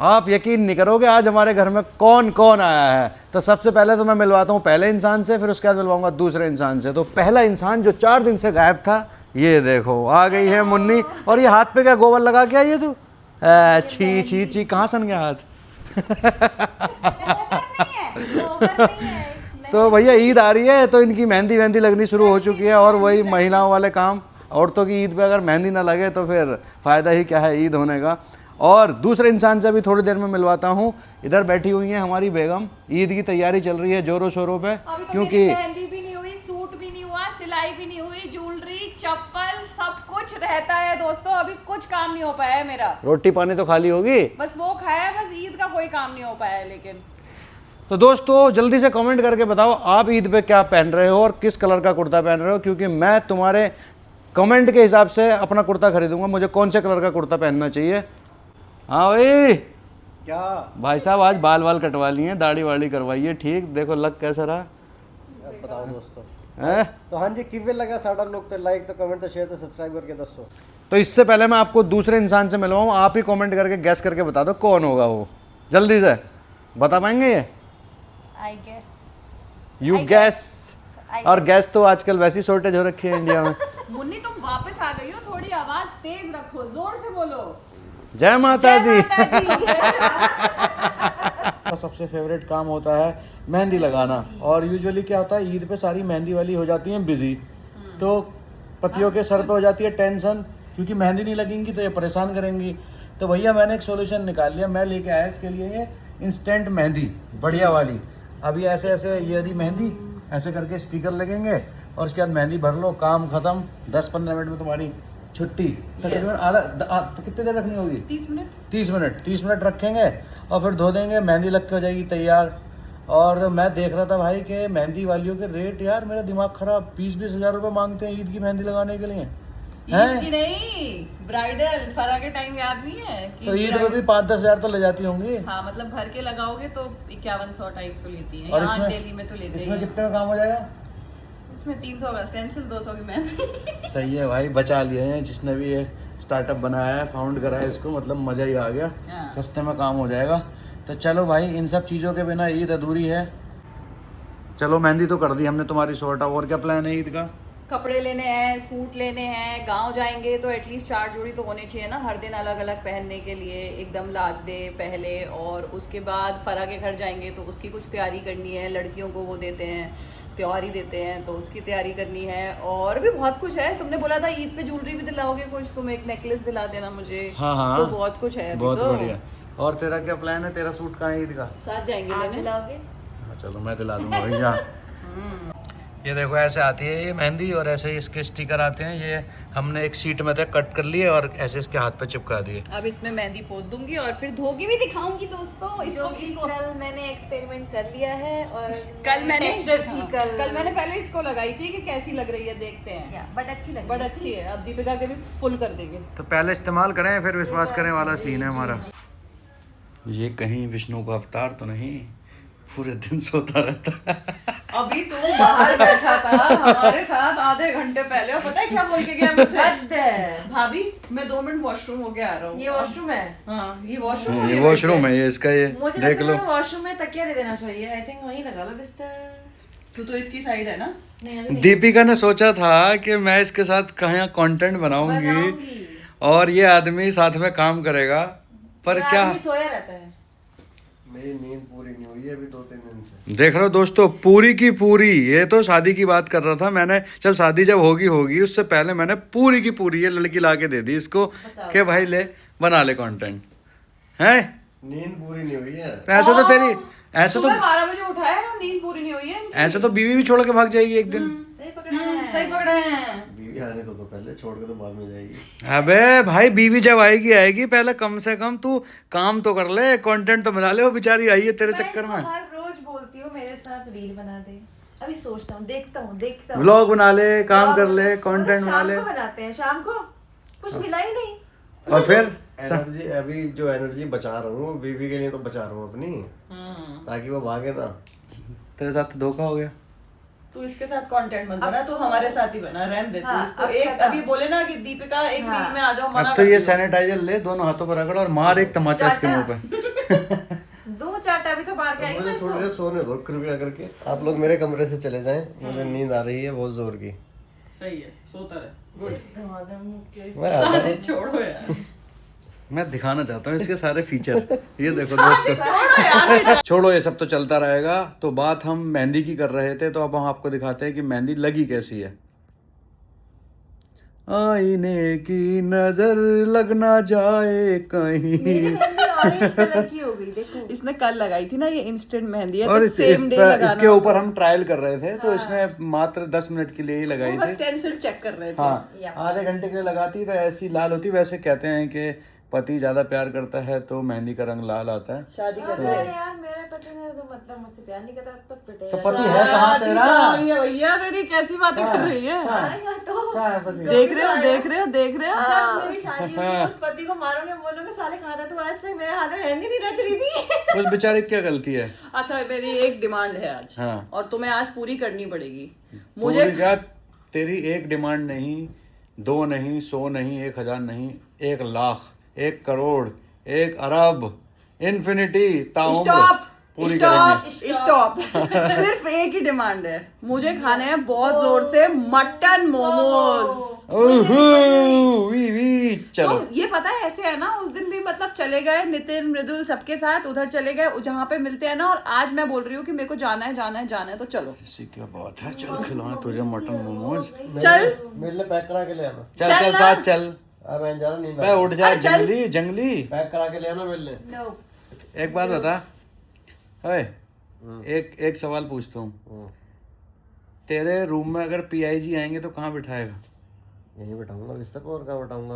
आप यकीन नहीं करोगे आज हमारे घर में कौन कौन आया है। तो सबसे पहले तो मैं मिलवाता हूँ पहले इंसान से, फिर उसके बाद मिलवाऊंगा दूसरे इंसान से। तो पहला इंसान जो 4 दिन से गायब था, ये देखो आ गई है मुन्नी। और ये हाथ पे क्या गोबर लगा के आई है तू? छी छी छी, कहाँ सन गया हाथ? तो भैया ईद आ रही है तो इनकी मेहंदी वहंदी लगनी शुरू हो चुकी है, और वही महिलाओं वाले काम। औरतों की ईद पे अगर मेहंदी ना लगे तो फिर फ़ायदा ही क्या है ईद होने का। और दूसरे इंसान से भी थोड़ी देर में मिलवाता हूँ। इधर बैठी हुई है हमारी बेगम, ईद की तैयारी चल रही है जोरों शोरों पे, क्योंकि मेहंदी भी नहीं हुई, सूट भी नहीं हुआ, सिलाई भी नहीं हुई, ज्वेलरी चप्पल सब कुछ रहता है दोस्तों। अभी कुछ काम नहीं हो पाया है मेरा। रोटी पानी तो खाली होगी, बस वो खाया है, बस ईद का कोई काम नहीं हो पाया है। लेकिन तो दोस्तों जल्दी से कमेंट करके बताओ आप ईद पे क्या पहन रहे हो और किस कलर का कुर्ता पहन रहे हो, क्योंकि मैं तुम्हारे कमेंट के हिसाब से अपना कुर्ता खरीदूंगा। मुझे कौन से कलर का कुर्ता पहनना चाहिए। हाँ भाई, क्या भाई साहब आज बाल वाल कटवा लिए हैं, दाढ़ी वाड़ी करवाई है, ठीक देखो लग कैसा रहा अब बताओ दोस्तों है? तो हाँ जी किवे लगा साड़ा लोग तो लाइक तो कमेंट तो शेयर तो सब्सक्राइब करके दसो। तो इससे पहले मैं आपको दूसरे इंसान से मिलवाऊँ, आप ही कमेंट करके गैस करके बता दो कौन होगा वो। जल्दी से बता पाएंगे ये? I guess you guess. और गैस तो आजकल वैसी शॉर्टेज हो रखी है इंडिया में। मुन्नी तुम वापस आ गई हो, थोड़ी आवाज तेज रखो, जोर से बोलो। जय माता दी। सबसे फेवरेट काम होता है मेहंदी लगाना, और यूजुअली क्या होता है ईद पे सारी मेहंदी वाली हो जाती हैं बिजी, तो पतियों के सर पे हो जाती है टेंशन, क्योंकि मेहंदी नहीं लगेंगी तो ये परेशान करेंगी। तो भैया मैंने एक सॉल्यूशन निकाल लिया, मैं लेके आया इसके लिए ये इंस्टेंट मेहंदी बढ़िया वाली। अभी ऐसे ऐसे ये वाली मेहंदी ऐसे करके स्टिकर लगेंगे और उसके बाद मेहंदी भर लो, काम खत्म। 10-15 मिनट में तुम्हारी छुट्टी। तकरीबन तो कितनी देर रखनी होगी? 30 मिनट रखेंगे और फिर धो देंगे, मेहंदी लग के हो जाएगी तैयार। और मैं देख रहा था भाई कि मेहंदी वालियों के रेट, यार मेरा दिमाग खराब, 20-20 हज़ार रुपये मांगते हैं ईद की मेहंदी लगाने के लिए। ईद की नहीं, ब्राइडल फरा के टाइम याद नहीं है कि तो ईद में भी 5-10 हज़ार तो ले जाती होंगी। हाँ मतलब भर के लगाओगे तो 5100 टाइप तो लेती है। और यहाँ इसमें दिल्ली में तो लेते इसमें हैं। कितने का काम हो जाएगा? इसमें 300 का स्टेंसिल, 200 की मेहंदी। सही है भाई, बचा लिए हैं जिसने भी ये स्टार्टअप बनाया है, फाउंड करा है इसको, मतलब मज़ा ही आ गया। हाँ। सस्ते में काम हो जाएगा। तो चलो भाई, इन सब चीज़ों के बिना ईद अधूरी है। चलो मेहंदी तो कर दी हमने तुम्हारी शॉर्ट, और क्या प्लान है ईद का? कपड़े लेने हैं, सूट लेने हैं। गांव जाएंगे तो एटलीस्ट 4 जोड़ी तो होने चाहिए ना, हर दिन अलग अलग पहनने के लिए, एकदम लास्ट डे पहले। और उसके बाद फरा के घर जाएंगे तो उसकी कुछ तैयारी करनी है, लड़कियों को वो देते हैं, त्योहारी देते हैं, तो उसकी तैयारी करनी है। और भी बहुत कुछ है। तुमने बोला था ईद पे ज्वेलरी भी दिलाओगे कुछ, तुम एक नेकलेस दिला देना मुझे। हाँ हाँ, तो बहुत कुछ है अभी बहुत तो। बढ़िया। और तेरा क्या प्लान है? तेरा सूट कहाँ है ईद का? साथ जाएंगे लेने। दिलाओगे? हाँ चलो मैं दिला दूंगा भैया। ये देखो ऐसे आती है ये मेहंदी, और ऐसे इसके स्टिकर आते हैं। ये हमने एक शीट में तक कट कर लिए और ऐसे इसके हाथ पे चिपका दिए। अब इसमें मेहंदी पोत दूंगी और फिर धोगी भी दिखाऊंगी दोस्तों। इसको कल मैंने एक्सपेरिमेंट कर लिया है, और कल मैंने टेस्टर थी कल मैंने पहले इसको लगाई थी कि कैसी लग रही है, देखते हैं। बट अच्छी लगी। बट अच्छी है। अब दीपिका के भी फुल कर देंगे। तो पहले इस्तेमाल करें फिर विश्वास करें वाला सीन है हमारा। ये कहीं विष्णु का अवतार तो नहीं? पूरे दिन सोता रहता है। अभी तू बाहर बैठा था हमारे साथ आधे घंटे पहले, और पता है क्या बोल के गया मुझसे? भाभी मैं 2 मिनट वॉशरूम होके आ रहा हूँ। ये वॉशरूम है। हाँ ये वॉशरूम ये वॉशरूम है, ये इसका, ये मुझे देख लो। वॉशरूम में तकिया दे देना चाहिए। आई थिंक वहीं लगा लो बिस्तर। तू तो इसकी साइड है ना। नहीं अभी नहीं। दीपिका ने सोचा था कि मैं इसके साथ कहाँ कंटेंट बनाऊंगी बनाऊंगी। और ये आदमी साथ में काम करेगा, पर ये क्या आदमी सोया रहता है। मेरी नींद पूरी नहीं हुई है अभी 2-3 दिन से। देख रहे हो दोस्तों, पूरी की पूरी, ये तो शादी की बात कर रहा था मैंने, चल शादी जब होगी उससे पहले मैंने पूरी की पूरी ये लड़की ला के दे दी इसको कि भाई ले बना ले कंटेंट है। नींद पूरी नहीं हुई है। ऐसे तो तेरी ऐसे तो 12 बजे उठाया है, नींद पूरी नहीं हुई है। ऐसे तो बीवी भी छोड़ के भाग जाएगी एक दिन। सही पकड़ा है। सही पकड़े हैं। बीवी आने तो पहले, छोड़ के तो बाद में जाएगी। अबे भाई बीवी जब आएगी पहले कम से कम तू काम तो कर ले, कंटेंट तो बना ले। वो बेचारी आई है तेरे मैं चक्कर इसको में। हर रोज बोलती हूँ मेरे साथ रील बना दे। अभी सोचता हूँ, देखता हूँ। व्लॉग बना ले, काम कर ले, मतलब कंटेंट बना ले। शाम को बनाते हैं, शाम को कुछ मिला ही नहीं। और फिर एनर्जी, अभी जो एनर्जी बचा रहा हूँ बीवी के लिए तो बचा रहा हूँ अपनी, ताकि वो भागे ना। तेरे साथ तो धोखा हो गया। तू इसके साथ कंटेंट मत बना, तू हमारे साथ ही बना, रहने दे तू हाँ, इसको। अब एक खत्म। अभी बोले ना कि दीपिका एक रील में आ जाओ, मना अब तो कर ये दियो। सैनिटाइजर ले, दोनों हाथों पर रगड़ और मार एक तमाचा इसके मुंह पे। दो चाटा भी तो मार के आएगी मुझे थोड़ी देर सोने दो कृपया करके। आप लोग मेरे कमरे से चले जाएं, मुझे नींद आ रही है बहुत जोर की। सही है, सोता रहे। गुड। मैं आता हूँ। साजिद छोड़ो यार। मैं दिखाना चाहता हूँ इसके सारे फीचर। ये देखो दोस्तों, छोड़ो यार। छोड़ो ये सब तो चलता रहेगा। तो बात हम मेहंदी की कर रहे थे, तो अब हम आपको दिखाते हैं कि मेहंदी लगी कैसी है। आईने की नजर लग ना जाए कहीं। ऑरेंज कलर की हो गई देखो। इसने कल लगाई थी ना ये इंस्टेंट मेहंदी है, और तो सेम डे लगाना। इसके ऊपर हम ट्रायल कर रहे थे, तो इसने मात्र 10 मिनट के लिए ही लगाई बस थी। स्टेंसिल चेक कर रहे थे। हाँ, आधे घंटे के लिए लगाती तो ऐसी लाल होती। वैसे कहते हैं कि पति ज्यादा प्यार करता है तो मेहंदी का रंग लाल आता है। शादी कर यार मेरे पति ने तो मतलब मुझसे प्यार नहीं करता, तो पिटे तो पति है कहाँ तेरा? भैया तेरी कैसी बातें कर रही है? आएगा तो कहाँ है पति? देख रहे हो, देख रहे हो, देख रहे हो। जब मेरी शादी होगी उस पति को मारोगे, बोलोगे साले कहाँ था तू, आज तक मेरे हाथ में मेहंदी नहीं रच रही थी। उस बेचारे की क्या गलती है? अच्छा, मेरी एक डिमांड है आज, हाँ। और तुम्हें आज पूरी करनी पड़ेगी। मुझे मुझे क्या, तेरी एक डिमांड नहीं, 2 नहीं, 100 नहीं, 1000 नहीं, 1 लाख, 1 करोड़, 1 अरब, इन्फिनिटी ताउम्र स्टॉप पूरी स्टॉप करेंगे। स्टॉप। सिर्फ एक ही डिमांड है, मुझे खाने हैं बहुत जोर से मटन मोमोज। वी चलो। तो ये पता है ऐसे है ना, उस दिन भी मतलब चले गए नितिन मृदुल सबके साथ, उधर चले गए जहाँ पे मिलते हैं ना, और आज मैं बोल रही हूँ कि मेरे को जाना है जाना है जाना है, तो चलो। इसी क्या बात है, चल खिलाएं तुझे मटन मोमोज। चल मेरे लिए पैक करा के ले आना। चल चल साथ चल। मैं जा रहा, नींद आ मैं रही है। उठ जा, जंगली जंगली। पैक करा के ले आना मेरे लिए। एक बात बता, ओए, एक सवाल पूछता हूँ। तेरे रूम में अगर पीआईजी आएंगे तो कहाँ बिठाएगा? यहीं बैठाऊंगा बिस्तर पर, और कहाँ बैठाऊंगा?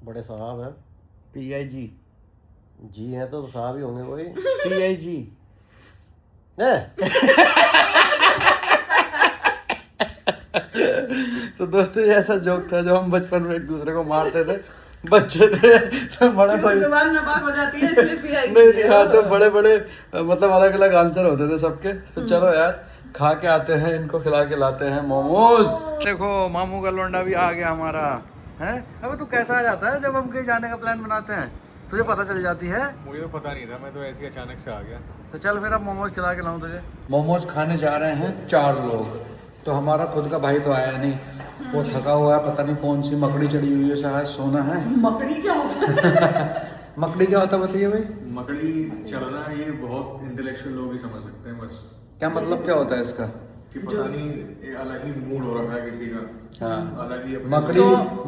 बड़े साहब हैं। पीआईजी जी हैं तो साहब ही होंगे कोई। पीआईजी तो दोस्तों ये ऐसा जोक था जो हम बचपन में एक दूसरे को मारते थे, बच्चे थे तो बड़े भाई जुबान नापाक हो जाती है इसलिए पिया नहीं हाँ, तो बड़े बड़े मतलब अलग अलग आंसर होते थे सबके। तो चलो यार खा के आते हैं, इनको खिला के लाते हैं मोमोज। देखो मामू का लोंडा भी आ गया हमारा है। अबे तू कैसा आ जाता है जब हम कहीं जाने का प्लान बनाते हैं? तुझे पता चल जाती है? मुझे तो पता नहीं था, मैं तो ऐसे ही अचानक से आ गया। तो चल फिर अब मोमोज खिला के लाऊं तुझे। मोमोज खाने जा रहे हैं 4 लोग, तो हमारा खुद का भाई तो आया नहीं, वो थका हुआ है, पता नहीं कौन सी मकड़ी चढ़ी हुई है, शायद सोना है। मकड़ी क्या होता है? मकड़ी क्या होता है बताइए भाई? मकड़ी चलना ये बहुत इंटेलेक्चुअल लोग ही समझ सकते हैं बस, क्या मतलब क्या होता है इसका? कि पता नहीं ये अलग ही मूड हो रखा है किसी का। हाँ। अलग ही अपने- मकड़ी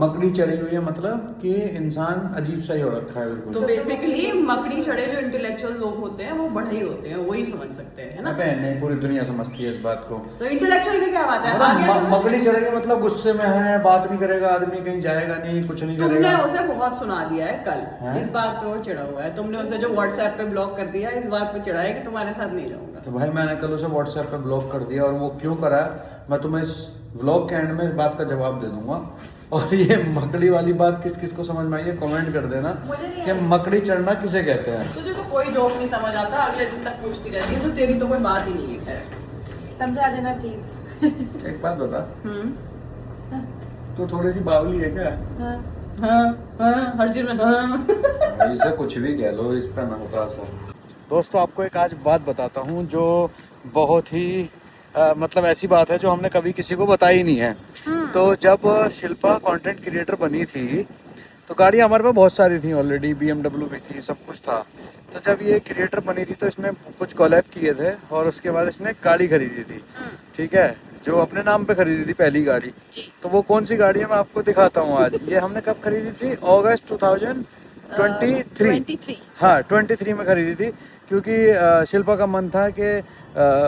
मकड़ी चढ़ी हुई है मतलब कि इंसान अजीब सा ही हो रखा है बिल्कुल। तो बेसिकली मकड़ी चढ़े जो इंटेलेक्चुअल लोग होते हैं वो बढ़ई होते हैं, वही समझ सकते हैं, है ना? अबे नहीं, पूरी दुनिया समझती है इस बात को। तो इंटेलेक्चुअल की क्या बात है? मतलब आगे समझ- मकड़ी चढ़ेगा मतलब गुस्से में है, बात नहीं करेगा आदमी, कहीं जाएगा नहीं, कुछ नहीं तुमने करेगा। उसे बहुत सुना दिया है कल, हाँ? इस बात पे वो चिढ़ा हुआ है। तुमने उसे जो व्हाट्सएप पे ब्लॉक कर दिया, इस बात पे चिढ़ा है कि तुम्हारे साथ नहीं जाऊंगा। तो भाई मैंने कल उसे व्हाट्सएप पे ब्लॉक कर दिया, और वो क्यों करा मैं तुम्हें इस व्लॉग के एंड में इस बात का जवाब दे दूंगा। और ये मकड़ी वाली बात किस किस को समझ में आई है कमेंट कर देना कि मकड़ी चढ़ना किसे कहते हैं। तुझे तो कोई जोक नहीं समझ आता, अगले दिन तक पूछती रहती है, तो तेरी तो कोई बात ही नहीं है। खैर, समझा देना प्लीज। एक बात बता, तू थोड़ी सी बावली है क्या? हाँ, हर चीज में हाँ। इसे कुछ भी कह लो, इस पर ना होता असर। दोस्तों आपको एक आज बात बताता हूँ जो बहुत ही मतलब ऐसी बात है जो हमने कभी किसी को बताई नहीं है। तो जब शिल्पा कंटेंट क्रिएटर बनी थी तो गाड़ी हमारे पास बहुत सारी थी ऑलरेडी, BMW भी थी, सब कुछ था। तो जब ये क्रिएटर बनी थी तो इसने कुछ कोलैब किए थे, और उसके बाद इसने गाड़ी खरीदी थी, ठीक है, जो अपने नाम पे खरीदी थी पहली गाड़ी। तो वो कौन सी गाड़ी है मैं आपको दिखाता हूँ आज। ये हमने कब खरीदी थी? अगस्त 2023। हाँ 23 में खरीदी थी, क्योंकि शिल्पा का मन था कि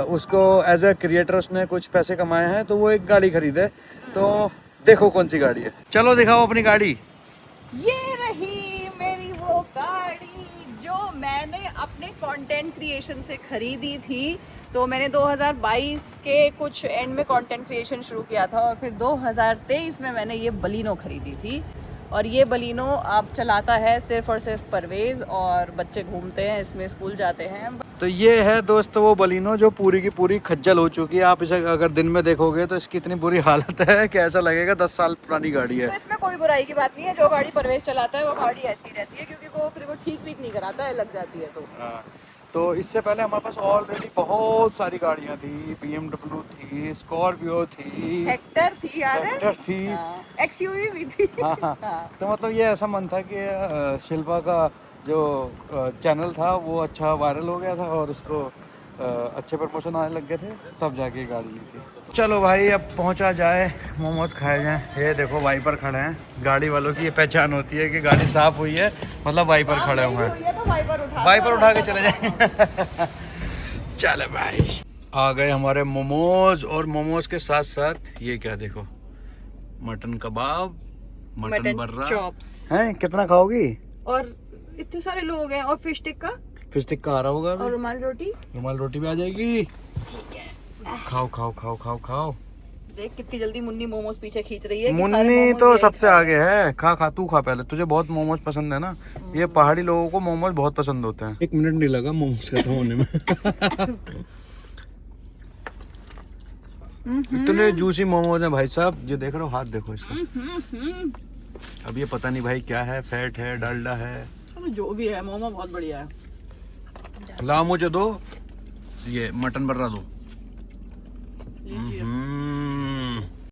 उसको एज ए क्रिएटर उसने कुछ पैसे कमाए हैं, तो वो एक गाड़ी खरीदे। तो देखो कौन सी गाड़ी है, चलो दिखाओ अपनी गाड़ी। ये रही मेरी वो गाड़ी जो मैंने अपने कंटेंट क्रिएशन से खरीदी थी। तो मैंने 2022 के कुछ एंड में कंटेंट क्रिएशन शुरू किया था, और फिर 2023 में मैंने ये बलिनो खरीदी थी। और ये बलिनो अब चलाता है सिर्फ और सिर्फ परवेज, और बच्चे घूमते हैं इसमें, स्कूल जाते हैं। तो ये है दोस्त वो बलिनो जो पूरी की पूरी खज्जल हो चुकी है। आप इसे अगर दिन में देखोगे तो इसकी इतनी बुरी हालत है कि ऐसा लगेगा 10 साल पुरानी गाड़ी है। तो इसमें कोई बुराई की बात नहीं है, जो गाड़ी परवेज चलाता है वो गाड़ी ऐसी ही रहती है, क्योंकि वो फिर वो ठीक नहीं कराता है, लग जाती है तो। तो इससे पहले हमारे पास ऑलरेडी बहुत सारी गाड़ियाँ थी, BMW थी, स्कॉर्पियो थी, हेक्टर थी, याद है? हेक्टर थी, XUV भी थी। हाँ। तो मतलब ये ऐसा मन था कि शिल्पा का जो चैनल था वो अच्छा वायरल हो गया था और उसको अच्छे प्रमोशन आने लग गए थे, तब जाके ये गाड़ी ली थी। चलो भाई अब पहुंचा जाए, मोमोज खाए जाए। ये देखो वाइपर खड़े हैं, गाड़ी वालों की ये पहचान होती है कि गाड़ी साफ हुई है, मतलब वाइपर खड़े हुए हैं। तो वाइपर उठा के चले जाएंगे। चले भाई, आ गए हमारे मोमोज, और मोमोज के साथ साथ ये क्या देखो, मटन कबाब, मटन बर्रा चॉप्स हैं। कितना खाओगी? और इतने सारे लोग हैं, और फिश टिक्का फिश टिक्का आ रहा होगा और अभी। रुमाल रोटी भी आ जाएगी। ठीक है। खाओ खाओ खाओ खाओ खाओ। देख कितनी जल्दी मुन्नी मोमोज पीछे खींच रही है कि सारे मुन्नी मोमोज तो यही सबसे खा आगे है। खा खा, तू खा पहले, तुझे बहुत मोमोज पसंद है ना। ये पहाड़ी लोगों को मोमोज बहुत पसंद होते हैं। 1 मिनट नहीं लगा मोमोज खत्म होने में। इतने जूसी मोमोज हैं भाई साहब। ये देख रहे हो, हाथ देखो इसका। अब ये पता नहीं भाई क्या है, फैट है, डालडा है, अब जो भी है, मोमो बहुत बढ़िया है। लाओ मुझे दो ये मटन बर्रा दो।